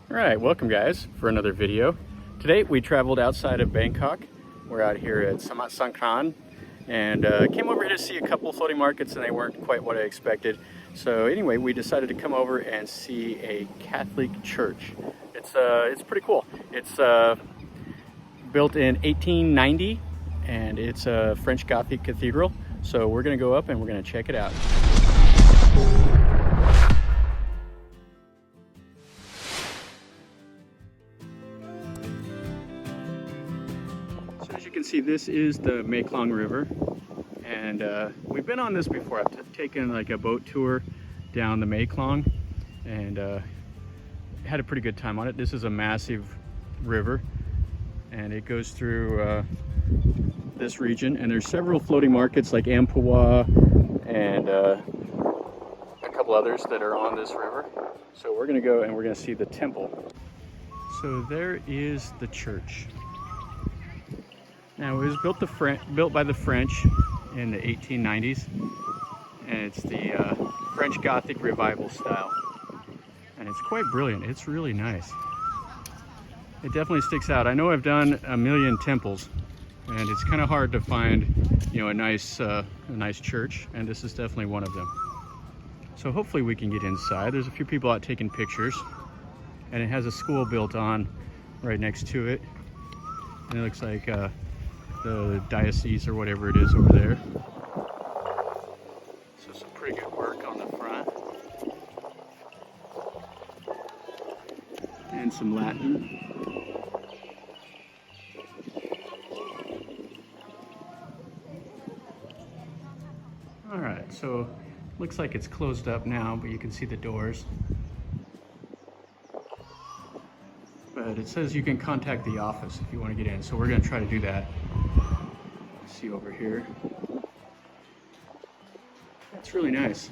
Alright, welcome guys for another video. Today we traveled outside of Bangkok. We're out here at Samut Songkhram and came over here to see a couple of floating markets, and they weren't quite what I expected. So anyway, we decided to come over and see a Catholic church. It's pretty cool. It's built in 1890 and it's a French Gothic Cathedral. So we're going to go up and we're going to check it out. So as you can see, this is the Mekong River, and we've been on this before. I've taken like a boat tour down the Mekong and had a pretty good time on it. This is a massive river and it goes through this region, and there's several floating markets like Ampua and a couple others that are on this river. So we're gonna go and we're gonna see the temple. So there is the church. Now it was built by the French in the 1890s, and it's the French Gothic revival style, and it's quite brilliant. It's really nice. It definitely sticks out. I know I've done a million temples, and it's kind of hard to find, you know, a nice church, and this is definitely one of them. So hopefully we can get inside. There's a few people out taking pictures, and it has a school built on right next to it, and it looks like the diocese or whatever it is over there. So some pretty good work on the front, and some Latin. All right, so looks like it's closed up now, but you can see the doors. But it says you can contact the office if you want to get in, so we're going to try to do that. See over here. That's really nice.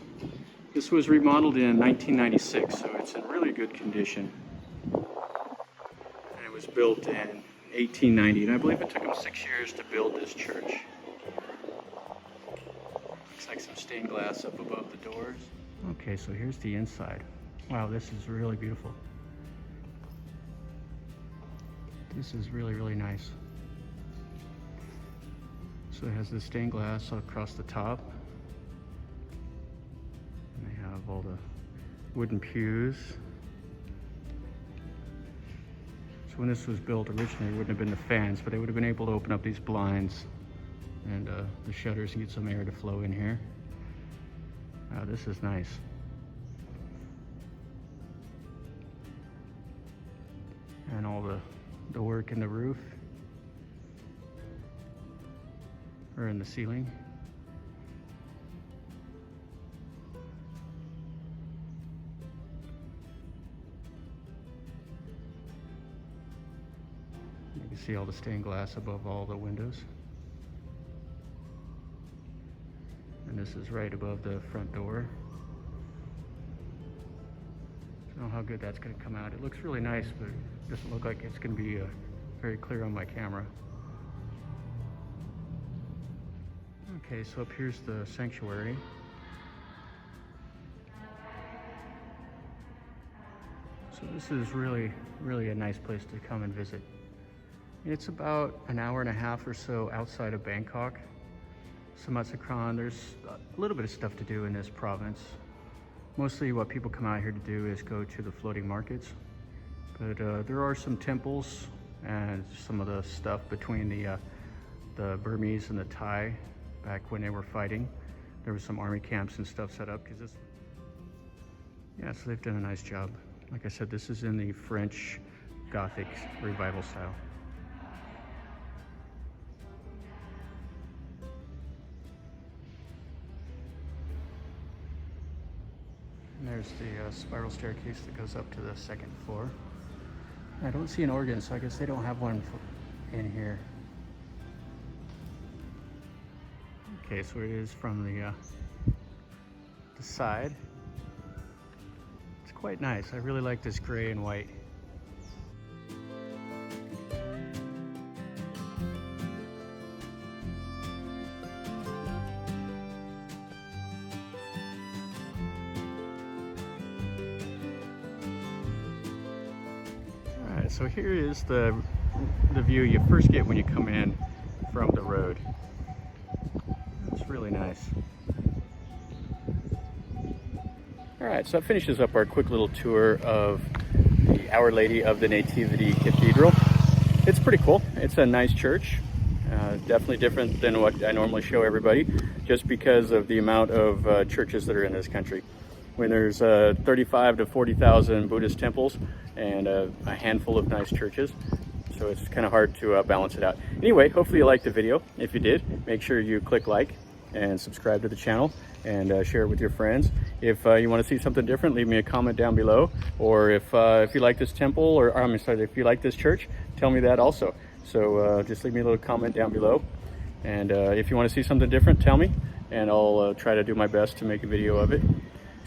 This was remodeled in 1996, so it's in really good condition. And it was built in 1890, and I believe it took them 6 years to build this church. Looks like some stained glass up above the doors. Okay, so here's the inside. Wow, this is really beautiful. This is really, really nice. So it has the stained glass across the top. And they have all the wooden pews. So when this was built originally, it wouldn't have been the fans, but they would have been able to open up these blinds and the shutters and get some air to flow in here. Wow, this is nice. And all the work in the roof, or in the ceiling. You can see all the stained glass above all the windows. And this is right above the front door. I don't know how good that's going to come out. It looks really nice, but it doesn't look like it's going to be very clear on my camera. Okay, so up here's the sanctuary. So this is really, really a nice place to come and visit. It's about an hour and a half or so outside of Bangkok. Samut Songkhram, there's a little bit of stuff to do in this province. Mostly what people come out here to do is go to the floating markets. But there are some temples and some of the stuff between the Burmese and the Thai back when they were fighting. There was some army camps and stuff set up yeah, so they've done a nice job. Like I said, this is in the French Gothic revival style. And there's the spiral staircase that goes up to the second floor. I don't see an organ, so I guess they don't have one in here. Okay, so it is from the side. It's quite nice. I really like this gray and white. Alright, so here is the view you first get when you come in from the road. It's really nice. Alright, so that finishes up our quick little tour of the Our Lady of the Nativity Cathedral. It's pretty cool. It's a nice church. Definitely different than what I normally show everybody, just because of the amount of churches that are in this country. When there's 35 to 40,000 Buddhist temples and a handful of nice churches, so it's kind of hard to balance it out. Anyway, hopefully you liked the video. If you did, make sure you click like and subscribe to the channel and share it with your friends. If you want to see something different, leave me a comment down below. Or if you like this temple, or I'm sorry, if you like this church, tell me that also. So just leave me a little comment down below. And if you want to see something different, tell me, and I'll try to do my best to make a video of it.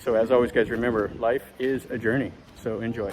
So as always, guys, remember, life is a journey, so enjoy.